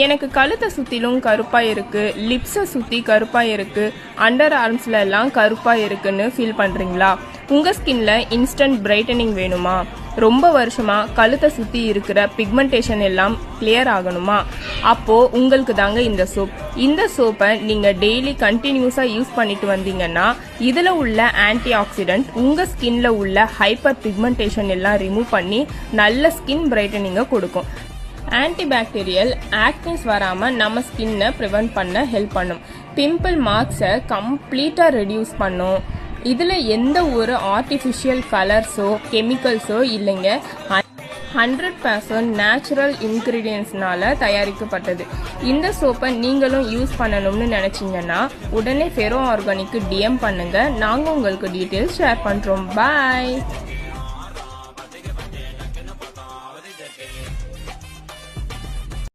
எனக்கு கழுத்தை சுற்றிலும் கருப்பாக இருக்குது, லிப்ஸை சுற்றி கருப்பாக இருக்குது, அண்டர் ஆர்ம்ஸ்ல எல்லாம் கருப்பாக இருக்குன்னு ஃபீல் பண்ணுறீங்களா? உங்கள் ஸ்கின்ல இன்ஸ்டன்ட் பிரைட்டனிங் வேணுமா? ரொம்ப வருஷமாக கழுத்தை சுற்றி இருக்கிற பிக்மெண்டேஷன் எல்லாம் கிளியர் ஆகணுமா? அப்போது உங்களுக்கு தாங்க இந்த சோப். இந்த சோப்பை நீங்கள் டெய்லி கண்டினியூஸாக யூஸ் பண்ணிட்டு வந்தீங்கன்னா இதில் உள்ள ஆன்டி ஆக்சிடென்ட் உங்கள் ஸ்கின்ல உள்ள ஹைப்பர் பிக்மெண்டேஷன் எல்லாம் ரிமூவ் பண்ணி நல்ல ஸ்கின் பிரைட்டனிங்கை கொடுக்கும். ஆன்டிபாக்டீரியல் ஆக்னிஸ் வராமல் நம்ம ஸ்கின்னை ப்ரிவென்ட் பண்ண ஹெல்ப் பண்ணும். பிம்பிள் மார்க்ஸை கம்ப்ளீட்டாக ரெடியூஸ் பண்ணும். இதில் எந்த ஒரு ஆர்டிஃபிஷியல் கலர்ஸோ கெமிக்கல்ஸோ இல்லைங்க. 100% நேச்சுரல் இன்க்ரீடியன்ட்ஸ்னால தயாரிக்கப்பட்டது. இந்த சோப்பை நீங்களும் யூஸ் பண்ணணும்னு நினச்சிங்கன்னா உடனே ஃபெரோ ஆர்கானிக்கு DM பண்ணுங்கள். நாங்கள் உங்களுக்கு டீட்டெயில்ஸ் ஷேர் பண்ணுறோம். பாய்.